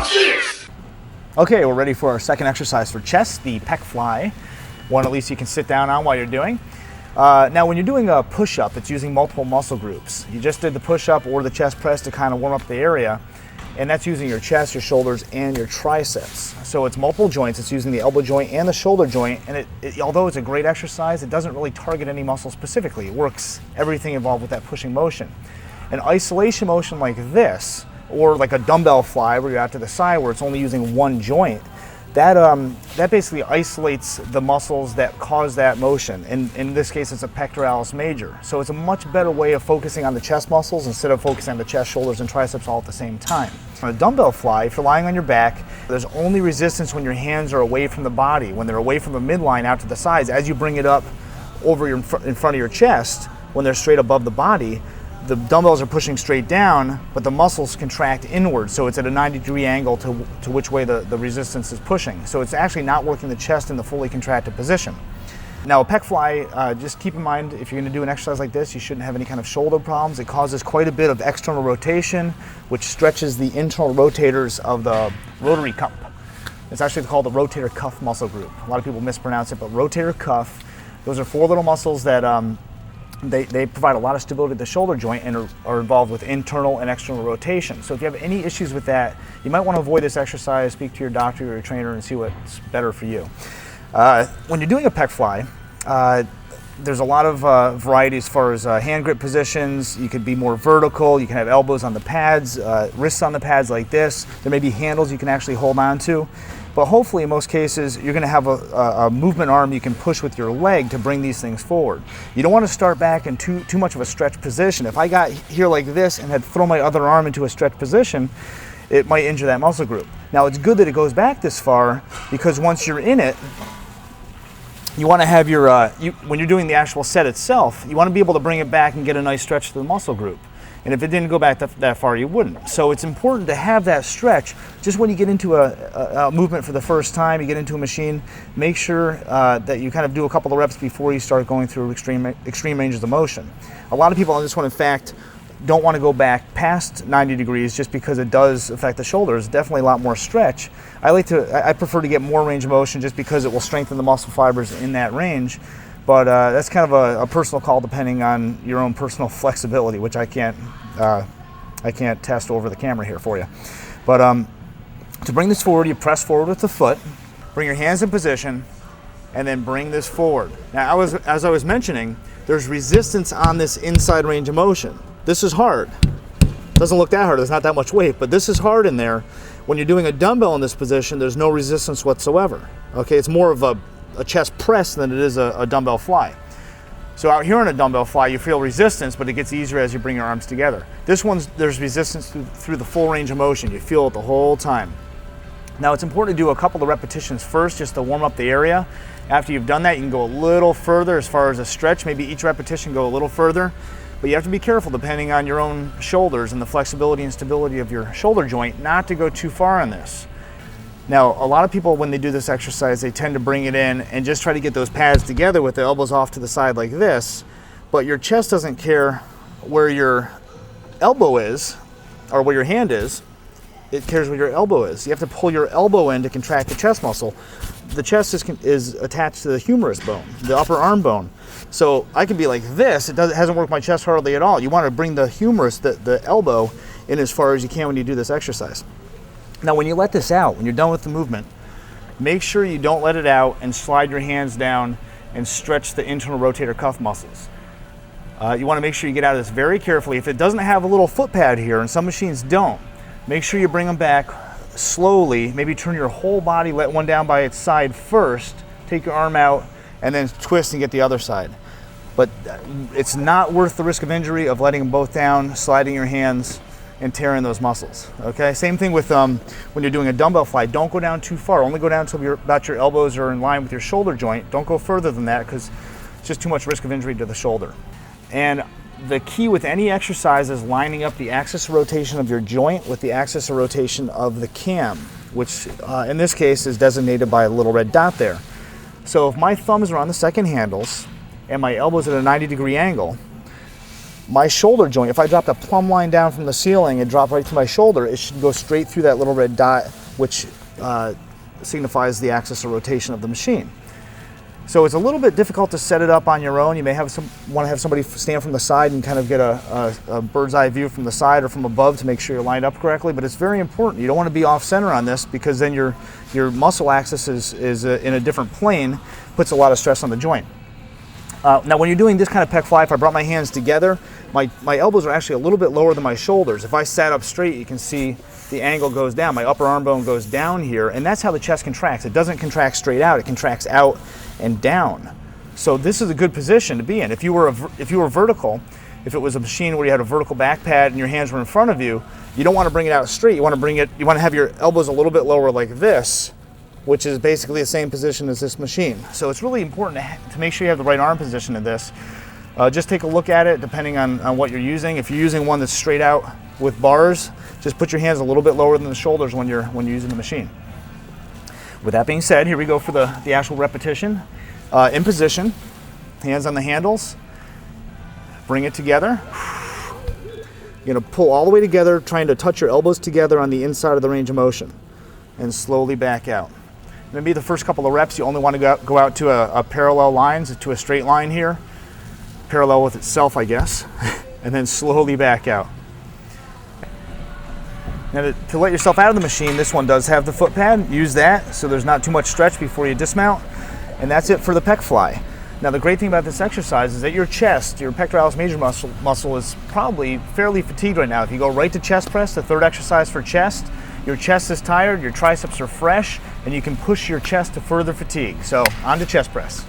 Watch this! Okay, we're ready for our second exercise for chest, the Pec Fly. One at least you can sit down on while you're doing. Now when you're doing a push-up, it's using multiple muscle groups. You just did the push-up or the chest press to kind of warm up the area, and that's using your chest, your shoulders, and your triceps. So it's multiple joints. It's using the elbow joint and the shoulder joint, and although it's a great exercise, it doesn't really target any muscle specifically. It works everything involved with that pushing motion. An isolation motion like this, or like a dumbbell fly where you're out to the side where it's only using one joint, that basically isolates the muscles that cause that motion. And in this case, it's a pectoralis major. So it's a much better way of focusing on the chest muscles instead of focusing on the chest, shoulders, and triceps all at the same time. On a dumbbell fly, if you're lying on your back, there's only resistance when your hands are away from the body, when they're away from the midline out to the sides. As you bring it up over in front of your chest, when they're straight above the body, the dumbbells are pushing straight down, but the muscles contract inward, so it's at a 90-degree angle to which way the resistance is pushing. So it's actually not working the chest in the fully contracted position. Now a Pec Fly, just keep in mind, if you're going to do an exercise like this, you shouldn't have any kind of shoulder problems. It causes quite a bit of external rotation, which stretches the internal rotators of the rotary cuff. It's actually called the rotator cuff muscle group. A lot of people mispronounce it, but rotator cuff, those are four little muscles that they provide a lot of stability to the shoulder joint and are involved with internal and external rotation. So if you have any issues with that, you might want to avoid this exercise, speak to your doctor or your trainer and see what's better for you. When you're doing a Pec Fly, there's a lot of variety as far as hand grip positions. You could be more vertical, you can have elbows on the pads, wrists on the pads like this. There may be handles you can actually hold on to. But hopefully in most cases, you're going to have a movement arm you can push with your leg to bring these things forward. You don't want to start back in too much of a stretch position. If I got here like this and had thrown my other arm into a stretch position, it might injure that muscle group. Now it's good that it goes back this far, because once you're in it, you want to have your, when you're doing the actual set itself, you want to be able to bring it back and get a nice stretch to the muscle group. And if it didn't go back that far, you wouldn't. So it's important to have that stretch. Just when you get into a movement for the first time, you get into a machine, make sure that you kind of do a couple of reps before you start going through extreme ranges of motion. A lot of people on this one, in fact, don't want to go back past 90 degrees just because it does affect the shoulders. Definitely a lot more stretch. I prefer to get more range of motion just because it will strengthen the muscle fibers in that range. But that's kind of a personal call depending on your own personal flexibility, which I can't test over the camera here for you. But to bring this forward, you press forward with the foot, bring your hands in position, and then bring this forward. Now, as I was mentioning, there's resistance on this inside range of motion. This is hard. Doesn't look that hard, there's not that much weight, but this is hard in there. When you're doing a dumbbell in this position, there's no resistance whatsoever. Okay, it's more of a chest press than it is a dumbbell fly. So out here on a dumbbell fly, you feel resistance, but it gets easier as you bring your arms together. This one, there's resistance through the full range of motion. You feel it the whole time. Now it's important to do a couple of repetitions first just to warm up the area. After you've done that, you can go a little further as far as a stretch. Maybe each repetition go a little further, but you have to be careful depending on your own shoulders and the flexibility and stability of your shoulder joint not to go too far on this. Now, a lot of people, when they do this exercise, they tend to bring it in and just try to get those pads together with the elbows off to the side like this, but your chest doesn't care where your elbow is or where your hand is. It cares where your elbow is. You have to pull your elbow in to contract the chest muscle. The chest is attached to the humerus bone, the upper arm bone. So I can be like this. It hasn't worked my chest hardly at all. You want to bring the humerus, the elbow, in as far as you can when you do this exercise. Now when you let this out, when you're done with the movement, make sure you don't let it out and slide your hands down and stretch the internal rotator cuff muscles. You want to make sure you get out of this very carefully. If it doesn't have a little foot pad here, and some machines don't, make sure you bring them back slowly. Maybe turn your whole body, let one down by its side first, take your arm out, and then twist and get the other side. But it's not worth the risk of injury of letting them both down, sliding your hands, and tearing those muscles. Okay, same thing with when you're doing a dumbbell fly. Don't go down too far. Only go down until about your elbows are in line with your shoulder joint. Don't go further than that because it's just too much risk of injury to the shoulder. And the key with any exercise is lining up the axis of rotation of your joint with the axis of rotation of the cam, which in this case is designated by a little red dot there. So if my thumbs are on the second handles and my elbows at a 90-degree angle, my shoulder joint, if I dropped a plumb line down from the ceiling and drop right to my shoulder, it should go straight through that little red dot, which signifies the axis of rotation of the machine. So it's a little bit difficult to set it up on your own. You may want to have somebody stand from the side and kind of get a bird's eye view from the side or from above to make sure you're lined up correctly, but it's very important. You don't want to be off center on this, because then your muscle axis is in a different plane, puts a lot of stress on the joint. Now when you're doing this kind of pec fly, if I brought my hands together, my elbows are actually a little bit lower than my shoulders. If I sat up straight, you can see the angle goes down. My upper arm bone goes down here, and that's how the chest contracts. It doesn't contract straight out, it contracts out and down. So this is a good position to be in. If you were vertical, if it was a machine where you had a vertical back pad and your hands were in front of you, you don't want to bring it out straight. You want to have your elbows a little bit lower like this, which is basically the same position as this machine. So it's really important to make sure you have the right arm position in this. Just take a look at it depending on what you're using. If you're using one that's straight out with bars, just put your hands a little bit lower than the shoulders when you're using the machine. With that being said, here we go for the actual repetition. In position, hands on the handles, bring it together. You're gonna pull all the way together, trying to touch your elbows together on the inside of the range of motion, and slowly back out. Maybe the first couple of reps, you only want to go out to a parallel line, to a straight line here, parallel with itself, I guess, and then slowly back out. Now to let yourself out of the machine, this one does have the foot pad. Use that so there's not too much stretch before you dismount. And that's it for the pec fly. Now the great thing about this exercise is that your chest, your pectoralis major muscle is probably fairly fatigued right now. If you go right to chest press, the third exercise for chest, your chest is tired, your triceps are fresh, and you can push your chest to further fatigue. So on to chest press.